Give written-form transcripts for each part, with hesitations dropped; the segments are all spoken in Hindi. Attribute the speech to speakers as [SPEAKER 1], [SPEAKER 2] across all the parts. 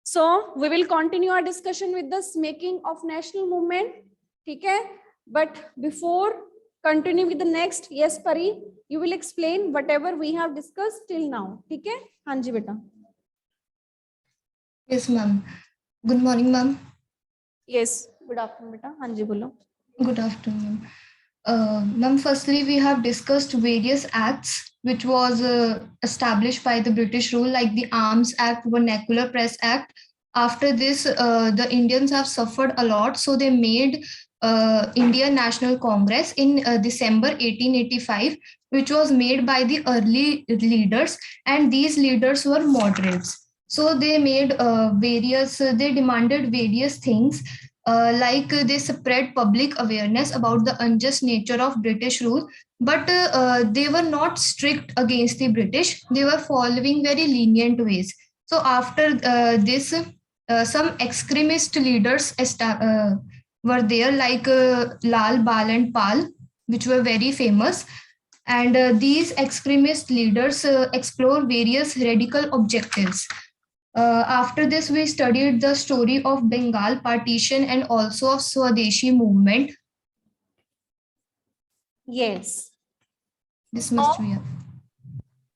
[SPEAKER 1] So we will continue our discussion with this making of national movement. ठीक है, but before continue with the next, yes Pari, you will explain whatever we have discussed till now. ठीक है, हाँ जी बेटा.
[SPEAKER 2] Yes ma'am. Good morning ma'am.
[SPEAKER 1] Yes, good afternoon बेटा. हाँ जी बोलो.
[SPEAKER 2] Good afternoon. Ma'am, firstly we have discussed various acts which was established by the British rule, like the Arms Act, Vernacular Press Act. After this, the Indians have suffered a lot, so they made Indian National Congress in December 1885, which was made by the early leaders, and these leaders were moderates. So they made they demanded various things, like they spread public awareness about the unjust nature of British rule, but they were not strict against the British. They were following very lenient ways. So after this, some extremist leaders were there, like Lal, Bal, and Pal, which were very famous. And these extremist leaders explore various radical objectives. After this, we studied the story of Bengal partition and also of Swadeshi movement.
[SPEAKER 1] Yes.
[SPEAKER 2] This must be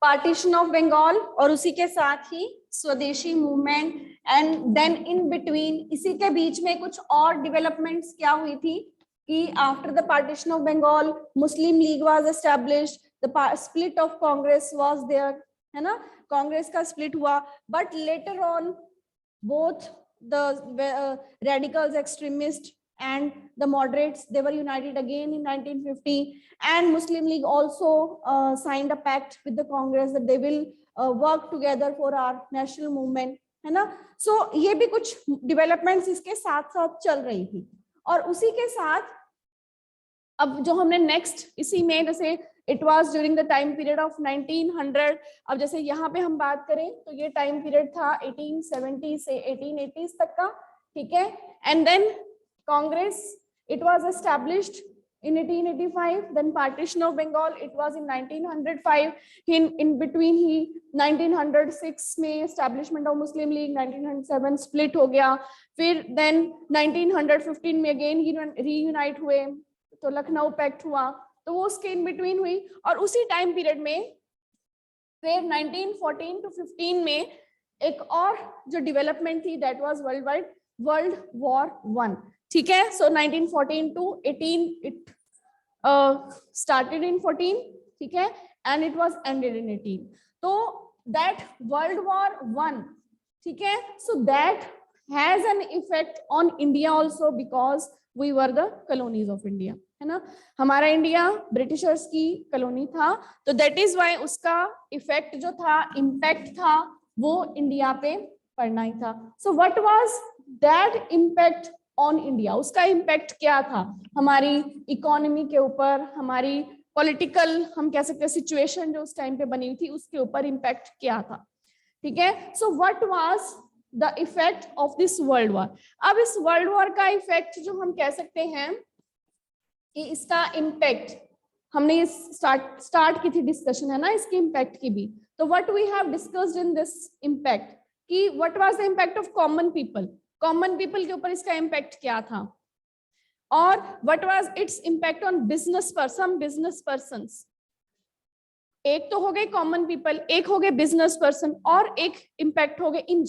[SPEAKER 1] partition of Bengal और उसी के साथ ही Swadeshi movement, and then in between इसी के बीच में कुछ और डेवलपमेंट्स क्या हुई थी कि after the partition of Bengal Muslim League was established, the split of Congress was there, है ना, कांग्रेस का स्प्लिट हुआ, but later on both the radicals extremist and the moderates, they were united again in 1950, and Muslim League also signed a pact with the Congress that they will work together for our national movement, है ना. So ये भी कुछ developments इसके साथ साथ चल रही थी. और उसी के साथ अब जो हमने next इसी में, जैसे it was during the time period of 1900, अब जैसे यहाँ पे हम बात करें तो ये time period था 1870 से 1880 तक का, ठीक है. And then Congress, it was established in 1885. Then partition of Bengal, it was in 1905. In between ही 1906 में establishment of Muslim League, 1907 split हो गया. फिर then 1915 में again reunite हुए, तो लखनऊ पैक्ट हुआ, तो वो उसके in between हुई. और उसी time period में फिर 1914 to 15 में एक और जो development थी, that was World War I. ठीक है. So 1914 to 18 it started in 14, ठीक है, and it was ended in 18. तो that World War I, ठीक है, so that has an effect on India also because we were the colonies of India, है ना. हमारा इंडिया ब्रिटिशर्स की कॉलोनी था, तो that is why उसका इफेक्ट जो था, इम्पैक्ट था, वो इंडिया पे पड़ना ही था. So what was that impact on India? उसका इम्पैक्ट क्या था हमारी इकोनॉमी के ऊपर, हमारी पॉलिटिकल, हम कह सकते हैं सिचुएशन जो उस टाइम पे बनी हुई थी, उसके ऊपर इम्पैक्ट क्या था, ठीक है. सो what was the effect of this world war? अब इस वर्ल्ड वॉर का इफेक्ट जो हम कह सकते हैं कि इसका इम्पैक्ट, हमने ये स्टार्ट की थी डिस्कशन, है ना, इसके इम्पैक्ट की भी. तो what we have discussed in this impact कि what was the impact of common people के ऊपर इसका इम्पैक्ट क्या था, और what was its impact on business persons. एक तो हो गए कॉमन पीपल, एक हो गए बिजनेस पर्सन, और एक इम्पैक्ट हो गए इन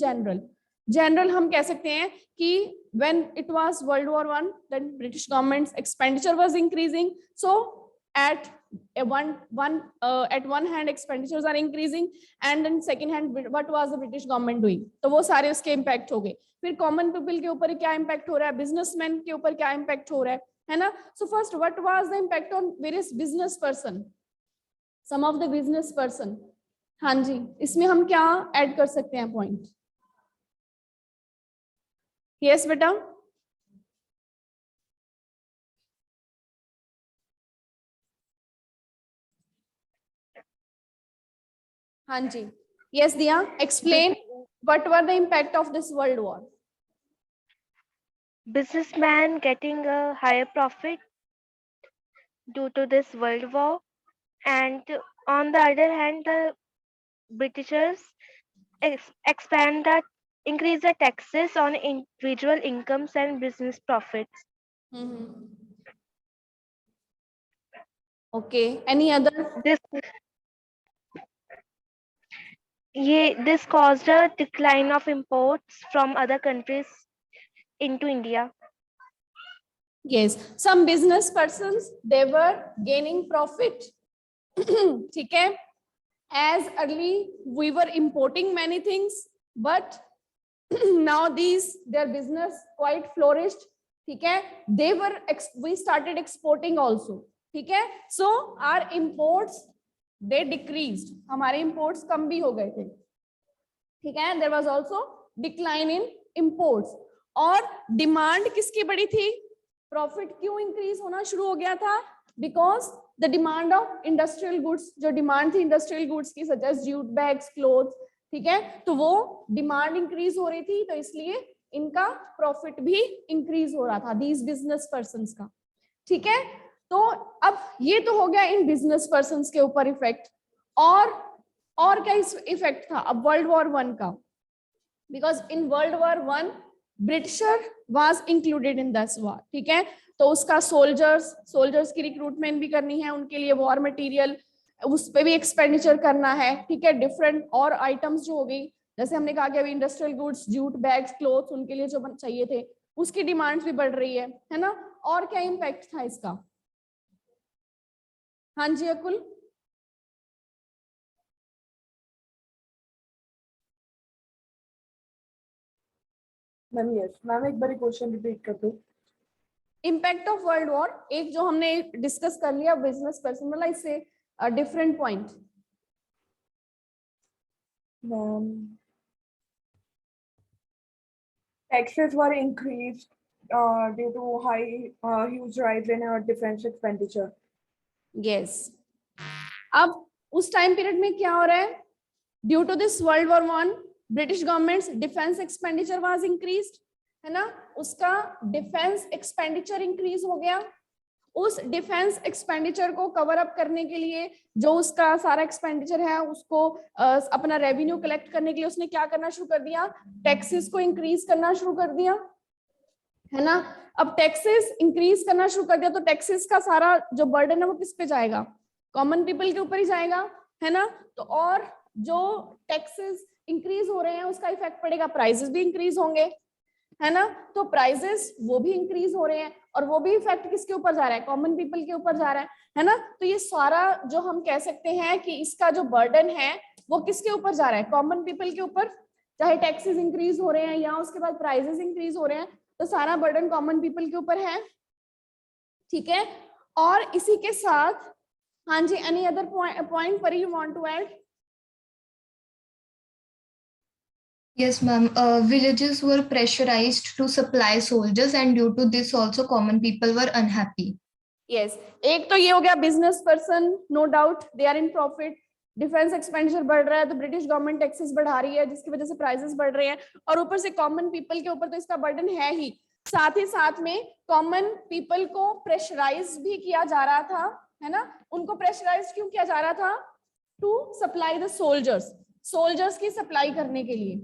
[SPEAKER 1] जनरल हम कह सकते हैं कि when it was World War I, then British government's expenditure was increasing. So at one hand expenditures are increasing, and then second hand what was the British government doing? तो वो सारे उसके इम्पैक्ट हो गए. फिर कॉमन पीपल के ऊपर क्या इम्पैक्ट हो रहा है, बिजनेसमैन के ऊपर क्या इम्पैक्ट हो रहा है ना. So first what was the impact on various business person, some of the business person. हाँ जी, इसमें हम क्या ऐड कर सकते हैं पॉइंट? यस बेटा. हाँ जी, yes Diya, explain what were the impact of this world war?
[SPEAKER 3] Businessman getting a higher profit due to this world war, and on the other hand the Britishers expand the increase the taxes on individual incomes and business profits.
[SPEAKER 1] Okay, any other?
[SPEAKER 3] This caused a decline of imports from other countries into India.
[SPEAKER 1] Yes, some business persons, they were gaining profit. ठीक है, as early we were importing many things, but now their business quite flourished. ठीक है, we started exporting also. ठीक है, so our imports they decreased, हमारे imports कम भी हो गए थे. ठीक है, there was also decline in imports. और डिमांड किसकी बड़ी थी? प्रॉफिट क्यों इंक्रीज होना शुरू हो गया था? Because the demand of industrial goods, जो डिमांड थी इंडस्ट्रियल गुड्स की such as jute bags, clothes, ठीक है, तो वो डिमांड इंक्रीज हो रही थी, तो इसलिए इनका प्रॉफिट भी इंक्रीज हो रहा था, दीज बिजनेस पर्संस का. ठीक है, तो अब ये तो हो गया इन बिजनेस पर्संस के ऊपर इफेक्ट. और क्या इफेक्ट था अब वर्ल्ड वॉर 1 का? Because in world war 1 britisher was included in this war. ठीक है, तो उसका सोल्जर्स की रिक्रूटमेंट भी करनी है, उनके लिए वॉर मटेरियल उस पे भी एक्सपेंडिचर करना है. ठीक है, डिफरेंट और आइटम्स जो हो गई, जैसे हमने कहा कि अभी industrial goods, jute bags, clothes, उनके लिए जो चाहिए थे उसकी डिमांड्स भी बढ़ रही है ना. और क्या इम्पैक्ट था इसका? हाँ जी अकुल.
[SPEAKER 4] मैम यस मैम, एक बार क्वेश्चन रिपीट कर दो.
[SPEAKER 1] इम्पैक्ट ऑफ वर्ल्ड वॉर, एक जो हमने डिस्कस कर लिया बिजनेस पर्सन वाला, इससे different point.
[SPEAKER 4] Taxes were increased due to huge rise in defense expenditure.
[SPEAKER 1] Yes. अब उस टाइम पीरियड में क्या हो रहा है? Due to this world war 1 British government's defence expenditure was increased, है ना. उसका डिफेंस एक्सपेंडिचर इंक्रीज हो गया. उस डिफेंस एक्सपेंडिचर को कवर अप करने के लिए, जो उसका सारा एक्सपेंडिचर है उसको अपना रेवेन्यू कलेक्ट करने के लिए उसने क्या करना शुरू कर दिया? टैक्सेस को इंक्रीज करना शुरू कर दिया, है ना. अब टैक्सेस इंक्रीज करना शुरू कर दिया तो टैक्सेस का सारा जो बर्डन है वो किस पे जाएगा? कॉमन पीपल के ऊपर ही जाएगा, है ना. तो और जो टैक्सेस इंक्रीज हो रहे हैं उसका इफेक्ट पड़ेगा, प्राइसेस भी इंक्रीज होंगे, है ना. तो प्राइसेस वो भी इंक्रीज हो रहे हैं और वो भी इफेक्ट किसके ऊपर जा रहा है? कॉमन पीपल के ऊपर जा रहा है ना. तो ये सारा जो हम कह सकते हैं कि इसका जो बर्डन है वो किसके ऊपर जा रहा है? कॉमन पीपल के ऊपर. चाहे टैक्सेस इंक्रीज हो रहे हैं या उसके बाद प्राइसेस इंक्रीज हो रहे हैं, तो सारा बर्डन कॉमन पीपल के ऊपर है. ठीक है, और इसी के साथ हाँ जी, एनी अदर पॉइंट पर you want to add?
[SPEAKER 2] Yes, ma'am. Villages were pressurized to supply soldiers, and due to this, also common people were unhappy.
[SPEAKER 1] Yes, एक तो ये हो गया business person, no doubt they are in profit. Defence expenditure बढ़ रहा है तो ब्रिटिश गवर्नमेंट टैक्सेस बढ़ा रही है, जिसकी वजह से प्राइसेस बढ़ रहे हैं, और ऊपर से कॉमन पीपल के ऊपर तो इसका बर्डन है ही. साथ ही साथ में कॉमन पीपल को प्रेशराइज भी किया जा रहा था, है ना. उनको प्रेशराइज क्यों किया जा रहा था? टू सप्लाई द सोल्जर्स की सप्लाई करने के लिए.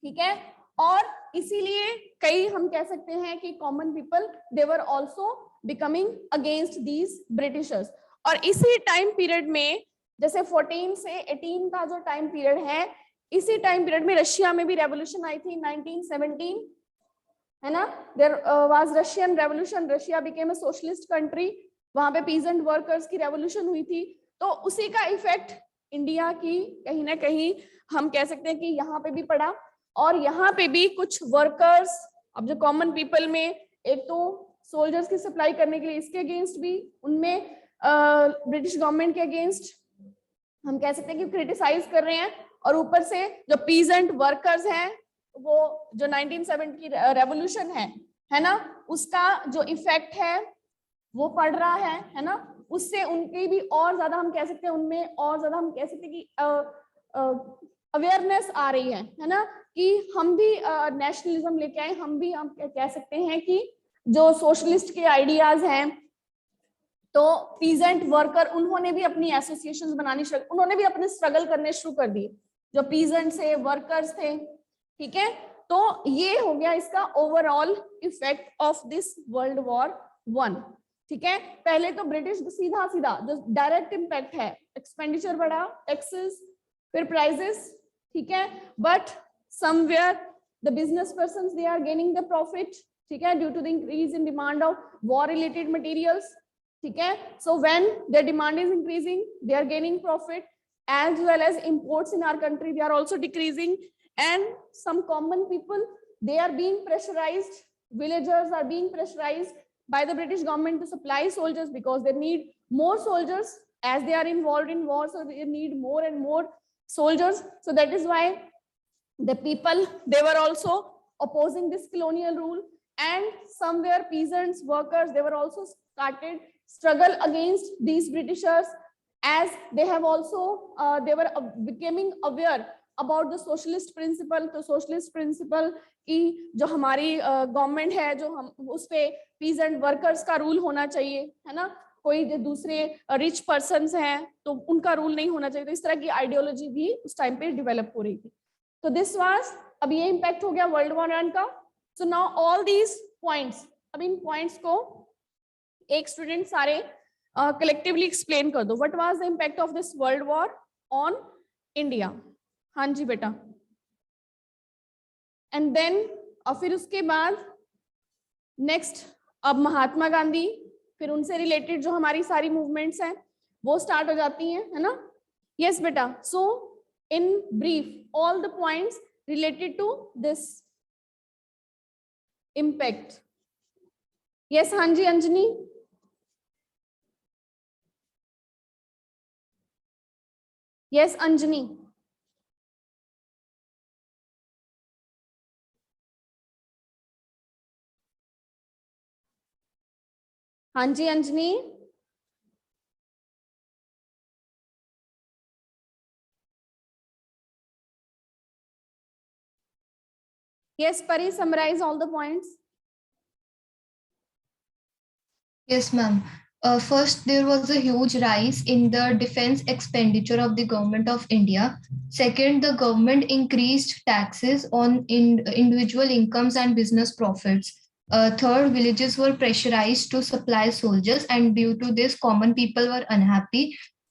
[SPEAKER 1] ठीक है, और इसीलिए कई हम कह सकते हैं कि common people they were also becoming against these Britishers. और इसी टाइम पीरियड में, जैसे 14 से 18 का जो टाइम पीरियड है, इसी टाइम पीरियड में रशिया में भी रेवोल्यूशन आई थी 1917, है ना. There was Russian revolution, Russia became a socialist country. वहां पे पीजेंट वर्कर्स की रेवोल्यूशन हुई थी. तो उसी का इफेक्ट इंडिया की कहीं ना कहीं हम कह सकते हैं कि यहाँ पे भी पड़ा. और यहाँ पे भी कुछ वर्कर्स, अब जो कॉमन पीपल में, एक तो सोल्जर्स की सप्लाई करने के लिए इसके अगेंस्ट भी, उनमें ब्रिटिश गवर्नमेंट के अगेंस्ट हम कह सकते हैं कि क्रिटिसाइज कर रहे हैं. और ऊपर से जो पीजेंट वर्कर्स हैं, वो जो 1970 की रेवोल्यूशन है ना, उसका जो इफेक्ट है वो पड़ रहा है ना. उससे उनकी भी और ज्यादा हम कह सकते हैं, उनमें और ज्यादा हम कह सकते हैं कि अवेयरनेस आ रही है ना, कि हम भी नेशनलिज्म लेके आए. हम कह सकते हैं कि जो सोशलिस्ट के आइडियाज हैं, तो पीजेंट वर्कर उन्होंने भी अपनी एसोसिएशंस बनानी, उन्होंने भी अपने स्ट्रगल करने शुरू कर दिए. जो पीजेंट से वर्कर्स थे, ठीक है, तो ये हो गया इसका overall effect of this world war 1। ठीक है, पहले तो ब्रिटिश सीधा सीधा जो डायरेक्ट इम्पैक्ट है, एक्सपेंडिचर बढ़ा, टैक्सेस, फिर प्राइजेस, ठीक है, but somewhere the business persons they are gaining the profit, ठीक है, due to the increase in demand of war related materials, ठीक है, so when their demand is increasing, they are gaining profit, as well as imports in our country, they are also decreasing, and some common people, they are being pressurized, villagers are being pressurized by the British government to supply soldiers because they need more soldiers as they are involved in war, so they need more and more soldiers. So that is why the people, they were also opposing this colonial rule, and somewhere peasants, workers, they were also started struggle against these Britishers, as they have also they were becoming aware about the socialist principle. तो socialist principle की जो हमारी गवर्नमेंट है, जो हम उस पे peasant workers का रूल होना चाहिए, है ना, कोई जो दूसरे रिच पर्सन्स हैं तो उनका रूल नहीं होना चाहिए, तो इस तरह की आइडियोलॉजी भी उस टाइम पे डेवलप हो रही थी। तो दिस वाज, अब ये इम्पैक्ट हो गया वर्ल्ड वॉर 1 का। So now all these points, अब इन पॉइंट्स को एक स्टूडेंट सारे कलेक्टिवली एक्सप्लेन कर दो। What was the impact of this world war on India? हाँ जी बेटा। एंड देन फिर उसके बाद नेक्स्ट अब महात्मा गांधी, फिर उनसे रिलेटेड जो हमारी सारी मूवमेंट्स हैं वो स्टार्ट हो जाती हैं, है ना। यस बेटा, so in brief all the points related to this impact. Yes, हाँ जी अंजनी। यस अंजनी। हाँ जी Anjani. Yes, Pari, summarize all the points.
[SPEAKER 2] Yes, ma'am. First, there was a huge rise in the defense expenditure of the government of India. Second, the government increased taxes on individual incomes and business profits. Third, villages were pressurized to supply soldiers, and due to this, common people were unhappy.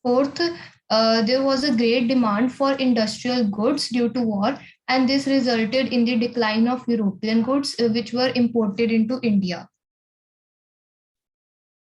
[SPEAKER 2] Fourth, there was a great demand for industrial goods due to war, and this resulted in the decline of European goods, which were imported into India.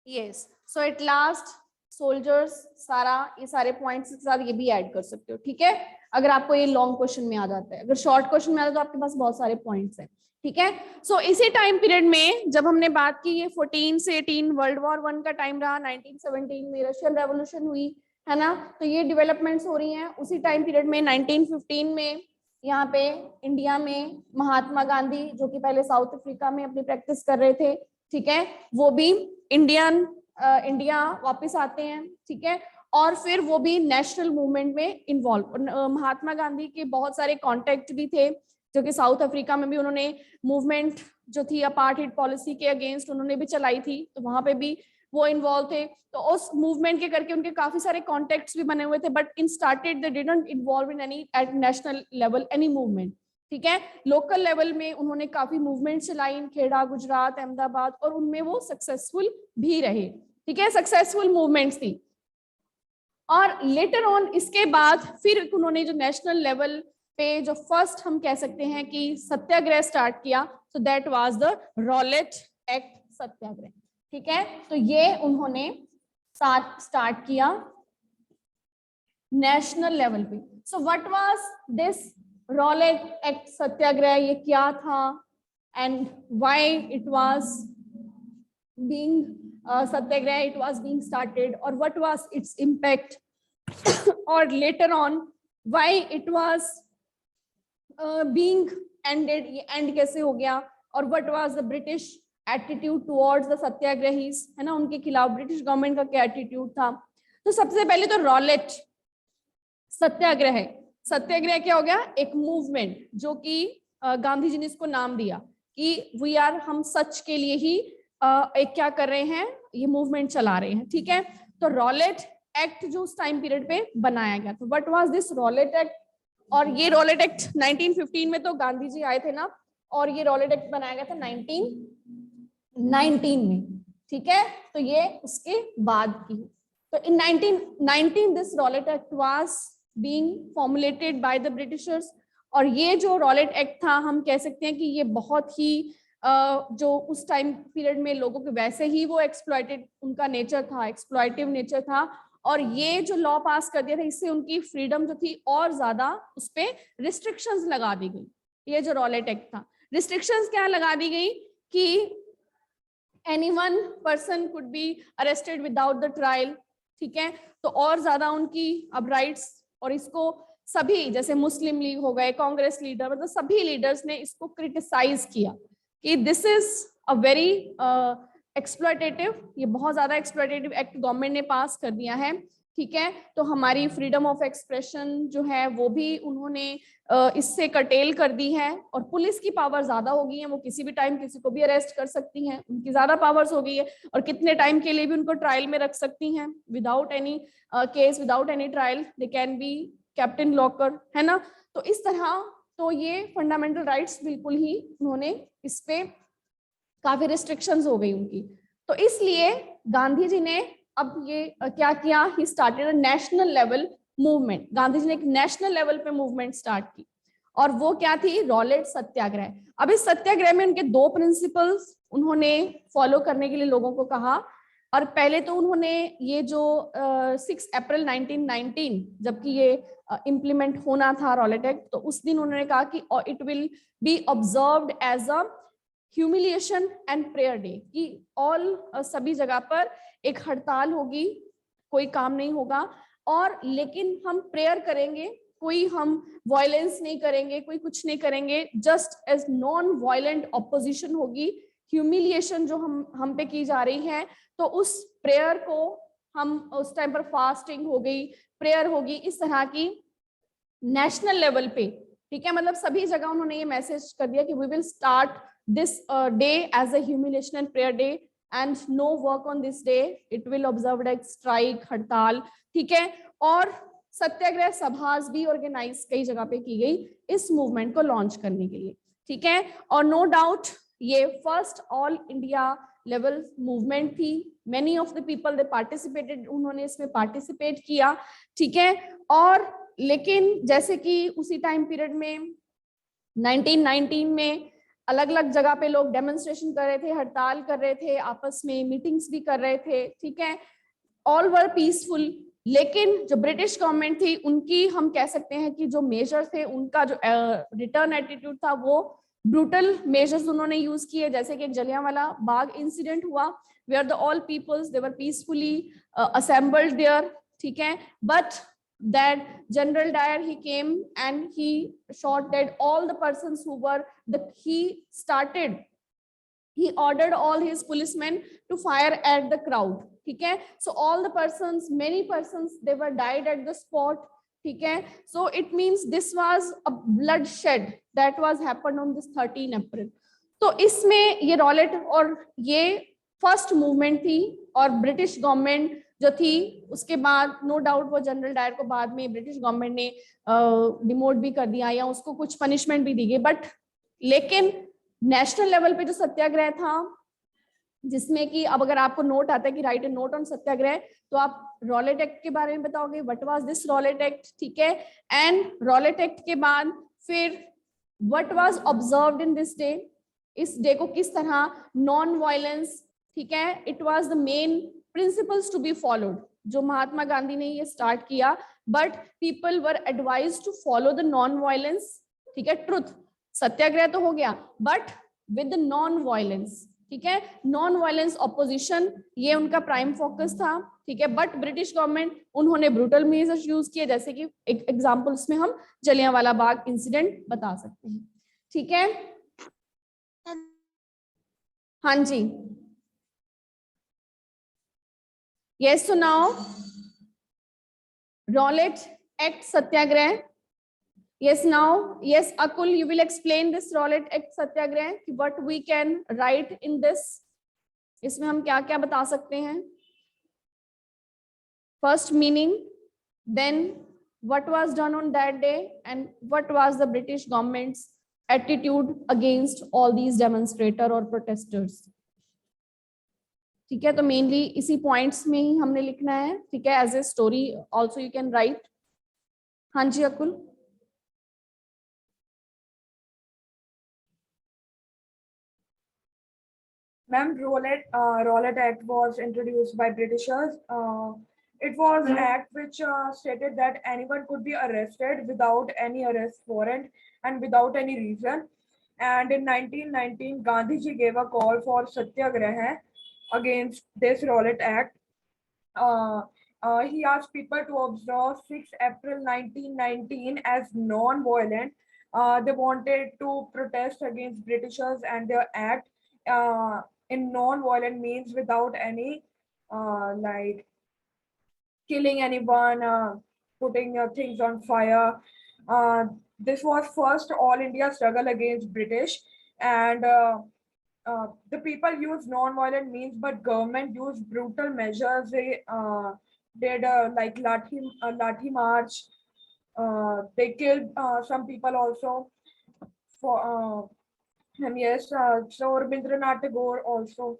[SPEAKER 1] Yes, so at last soldiers, सारा ये सारे पॉइंट्स के साथ ये भी ऐड कर सकते हो, ठीक है, अगर आपको ये लॉन्ग क्वेश्चन में आ जाता है। अगर शॉर्ट क्वेश्चन में आता है तो आपके पास बहुत सारे पॉइंट्स हैं, ठीक है। सो इसी टाइम पीरियड में जब हमने बात की, ये 14 से 18 वर्ल्ड वॉर 1 का टाइम रहा, 1917 में रशियन रेवोल्यूशन हुई, है ना, तो ये डेवलपमेंट्स हो रही हैं। उसी टाइम पीरियड में 1915 में यहाँ पे इंडिया में महात्मा गांधी, जो कि पहले साउथ अफ्रीका में अपनी प्रैक्टिस कर रहे थे, ठीक है, वो भी इंडिया वापस आते हैं, ठीक है, और फिर वो भी नेशनल मूवमेंट में इन्वॉल्व। महात्मा गांधी के बहुत सारे कॉन्टेक्ट भी थे, जो कि साउथ अफ्रीका में भी उन्होंने मूवमेंट जो थी अपार्थाइड पॉलिसी के अगेंस्ट उन्होंने भी चलाई थी, तो वहां पे भी वो इन्वॉल्व थे। तो उस मूवमेंट के करके उनके काफी सारे कॉन्टेक्ट्स भी बने हुए थे, but in started they didn't involve in any at national level any movement, ठीक है। लोकल लेवल में उन्होंने काफी मूवमेंट चलाई, खेड़ा, गुजरात, अहमदाबाद, और उनमें वो सक्सेसफुल भी रहे, ठीक है, सक्सेसफुल मूवमेंट्स थी। और लेटर ऑन इसके बाद फिर उन्होंने जो नेशनल लेवल पे जो फर्स्ट हम कह सकते हैं कि सत्याग्रह स्टार्ट किया, so that was the Rowlatt act Satyagraha, ठीक है। तो ये उन्होंने स्टार्ट किया नेशनल लेवल पे। So what was this Rowlatt act satyagraha, ये क्या था and why it was being satyagraha, it was being started, और व्हाट वाज इट्स इम्पैक्ट, और later on why it was being ended, ये एंड कैसे हो गया, और what was the British attitude towards the satyagrahis, है ना, उनके खिलाफ ब्रिटिश गवर्नमेंट का क्या एटीट्यूड था। तो सबसे पहले तो रॉलेट सत्याग्रह है। सत्याग्रह क्या हो गया? एक मूवमेंट जो कि गांधी जी ने इसको नाम दिया कि वी आर, हम सच के लिए ही एक क्या कर रहे हैं, ये मूवमेंट चला रहे हैं, ठीक है। तो रॉलेट एक्ट जो उस टाइम पीरियड पे बनाया गया, तो what was this Rowlatt act? और ये रॉलेट एक्ट 1915 में तो गांधी जी आए थे ना, और ये रॉलेट एक्ट बनाया गया था 1919 में, ठीक है। तो ये उसके बाद की। तो इन 1919 this Rowlatt act was being formulated by the Britishers. और ये जो रॉलेट एक्ट था, हम कह सकते हैं कि ये बहुत ही जो उस टाइम पीरियड में लोगों के वैसे ही वो एक्सप्लॉइटेड उनका नेचर था, एक्सप्लॉइटिव नेचर था, और ये जो लॉ पास कर दिया था, इससे उनकी फ्रीडम जो थी और ज्यादा उस पे रिस्ट्रिक्शंस लगा दी गई। ये जो रॉलेट एक्ट था, रिस्ट्रिक्शंस क्या लगा दी गई कि any one person could be arrested without the trial, ठीक है। तो और ज्यादा उनकी अब राइट्स, और इसको सभी जैसे मुस्लिम लीग हो गए, कांग्रेस लीडर, मतलब सभी लीडर्स ने इसको क्रिटिसाइज किया कि this is a very exploitative, ये बहुत ज्यादा एक्सप्लॉयटेटिव एक्ट गवर्नमेंट ने पास कर दिया है, ठीक है। तो हमारी फ्रीडम ऑफ एक्सप्रेशन जो है वो भी उन्होंने इससे कटेल कर दी है, और पुलिस की पावर ज्यादा हो गई है, वो किसी भी टाइम किसी को भी अरेस्ट कर सकती हैं, उनकी ज्यादा पावर्स हो गई है, और कितने टाइम के लिए भी उनको ट्रायल में रख सकती हैं, without any case, without any trial, they can be kept in locker, है ना। तो इस तरह तो ये फंडामेंटल राइट्स बिल्कुल ही उन्होंने इस पे काफी रिस्ट्रिक्शंस हो गई उनकी। तो इसलिए गांधी जी ने अब ये क्या किया, he started a national level movement. Gandhi ji ने एक नेशनल लेवल पे मूवमेंट स्टार्ट की, और वो क्या थी, रॉलेट सत्याग्रह। अब इस सत्याग्रह में उनके दो प्रिंसिपल्स उन्होंने फॉलो करने के लिए लोगों को कहा। और पहले तो उन्होंने ये जो 6 अप्रैल 1919 जबकि ये इम्प्लीमेंट होना था रॉलेट एक्ट, तो उस दिन उन्होंने कहा कि it will be observed as a humiliation and prayer day, कि ऑल सभी जगह पर एक हड़ताल होगी, कोई काम नहीं होगा, और लेकिन हम प्रेयर करेंगे, कोई हम वायलेंस नहीं करेंगे, कोई कुछ नहीं करेंगे, just as non violent opposition होगी। ह्यूमिलिएशन जो हम पे की जा रही है, तो उस प्रेयर को हम उस टाइम पर फास्टिंग हो गई, प्रेयर होगी, इस तरह की नेशनल लेवल पे, ठीक है। मतलब सभी जगह उन्होंने ये मैसेज कर दिया कि we will start this day as a humiliation and prayer day, and no work on this day, it will observed as strike, हड़ताल, ठीक है। और सत्याग्रह सभास भी ऑर्गेनाइज कई जगह पे की गई इस मूवमेंट को लॉन्च करने के लिए, ठीक है। और नो डाउट ये first all India level movement थी। Many of the people they participated, उन्होंने इसमें पार्टिसिपेट किया, ठीक है। और लेकिन जैसे कि उसी टाइम पीरियड में 1919 में अलग अलग जगह पे लोग डेमोन्स्ट्रेशन कर रहे थे, हड़ताल कर रहे थे, आपस में मीटिंग्स भी कर रहे थे, ठीक है, ऑल वर पीसफुल। लेकिन जो ब्रिटिश गवर्नमेंट थी, उनकी हम कह सकते हैं कि जो मेजर थे, उनका जो रिटर्न एटीट्यूड था, वो ब्रूटल मेजर्स उन्होंने यूज किए। जैसे कि एक जलियांवाला बाग इंसिडेंट हुआ, where the all peoples they were peacefully assembled there, ठीक है, but that General Dyer, he came and he shot dead all the persons who were he ordered all his policemen to fire at the crowd, ठीक है। So all the persons, many persons, they were died at the spot, ठीक है। So it means this was a bloodshed that was happened on this 13 April। तो इसमें ये रॉलेट और ये फर्स्ट मूवमेंट थी, और ब्रिटिश गवर्नमेंट जो थी उसके बाद नो डाउट वो जनरल डायर को बाद में ब्रिटिश गवर्नमेंट ने डिमोट भी कर दिया, या उसको कुछ पनिशमेंट भी दी गई, बट लेकिन नेशनल लेवल पे जो सत्याग्रह था, जिसमें कि अब अगर आपको नोट आता है कि write a note on Satyagraha, तो आप रॉलेट एक्ट के बारे में बताओगे, what was this Rowlatt Act, ठीक है। एंड रॉलेट एक्ट के बाद फिर what was observed in this day, इस डे को किस तरह नॉन वायलेंस, ठीक है, it was the main principles to be followed, जो महात्मा गांधी ने ये स्टार्ट किया, but people were advised to follow the non violence, ठीक है, ट्रुथ। सत्याग्रह तो हो गया, बट विद नॉन वायलेंस, ठीक है, नॉन वायलेंस ऑपोजिशन, ये उनका प्राइम फोकस था, ठीक है। बट ब्रिटिश गवर्नमेंट, उन्होंने ब्रूटल मेजर्स यूज किए, जैसे कि एक एग्जांपल्स में हम जलियांवाला बाग इंसिडेंट बता सकते हैं, ठीक है। हाँ जी, yes, so now Rowlatt Act Satyagrah, yes, now yes Akul, you will explain this Rowlatt Act Satyagrah, what we can write in this, इसमें हम क्या क्या बता सकते हैं, first meaning, then what was done on that day and what was the British government's attitude against all these demonstrator or protesters. ठीक है, तो मेनली इसी पॉइंट्स में ही हमने लिखना है. ठीक है, as a story also you can write. हाँ जी अकुल.
[SPEAKER 4] Ma'am, Rowlatt Act was introduced by Britishers. It was an act which stated that anyone could be arrested without any arrest warrant and without any reason. And in 1919, Gandhiji gave a call for satyagraha against this Rowlatt Act. He asked people to observe 6 April 1919 as non-violent. They wanted to protest against Britishers and their act in non-violent means without any like killing anyone, putting things on fire. This was first all India struggle against British, and the people used non-violent means, but government used brutal measures. They did like lathi march. They killed some people also. For and yes, so Rabindranath Tagore also.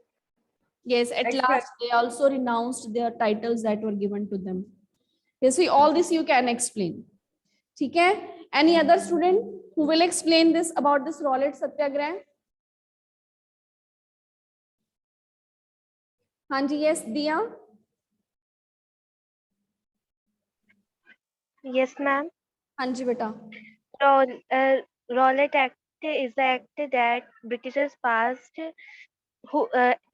[SPEAKER 1] Yes, at
[SPEAKER 4] Expect-
[SPEAKER 1] last they also renounced their titles that were given to them. You see, all this you can explain. ठीक है? Any other student who will explain this about this Rowlatt Satyagraha? हाँ जी, yes, Diya.
[SPEAKER 3] Yes, ma'am.
[SPEAKER 1] हाँ जी बेटा.
[SPEAKER 3] Rowlatt Act is the act that Britishers passed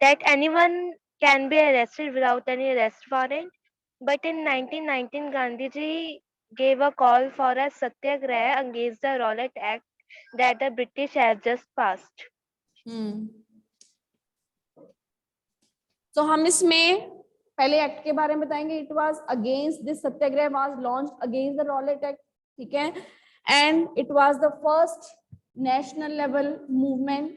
[SPEAKER 3] that anyone can be arrested without any arrest warrant. But in 1919, Gandhiji gave a call for a satyagraha against the Rowlatt Act that the British had just passed.
[SPEAKER 1] So हम इसमें पहले एक्ट के बारे में बताएंगे. It was against this satyagraha was launched against the Rowlatt Act. ठीक है? And it was the first national level movement.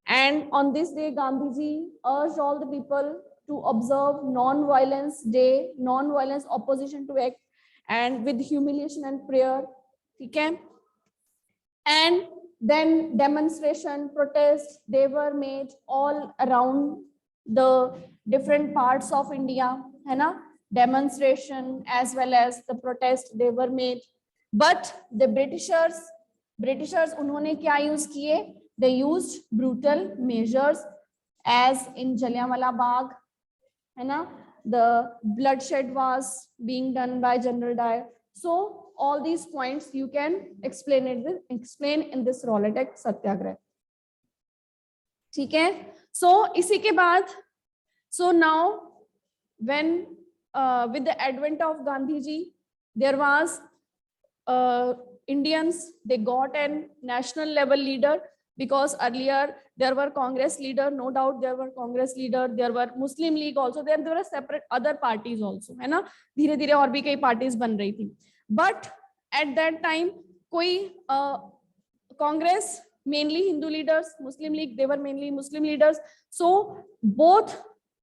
[SPEAKER 1] And on this day, Gandhiji urged all the people to observe non-violence day, non-violence opposition to act, and with humiliation and prayer. Okay? And then demonstration, protests, they were made all around the different parts of India. है ना? Demonstration as well as the protest, they were made. But the Britishers उन्होंने क्या use किए? They used brutal measures as in Jallianwala Bagh, है ना? The bloodshed was being done by General Dyer. So all these points you can explain in this Rowlatt Act Satyagraha. ठीक है? So इसी के बाद, so now when with the advent of Gandhiji, there was Indians, they got a national level leader, because earlier there were Congress leader, no doubt there were Congress leader, there were Muslim League also, there were separate other parties also, है ना? धीरे धीरे और भी कई parties बन रही थी. But at that time कोई Congress mainly Hindu leaders, Muslim League they were mainly Muslim leaders. So both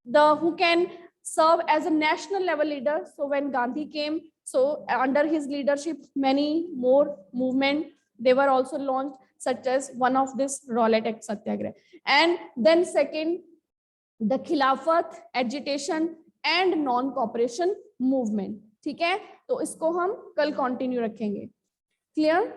[SPEAKER 1] the who can serve as a national level leader. So when Gandhi came, so under his leadership, many more movement they were also launched, such as one of this Rowlatt Act Satyagraha. And then second, the Khilafat agitation and non-cooperation movement. ठीक है? तो इसको हम कल कंटिन्यू रखेंगे. Clear?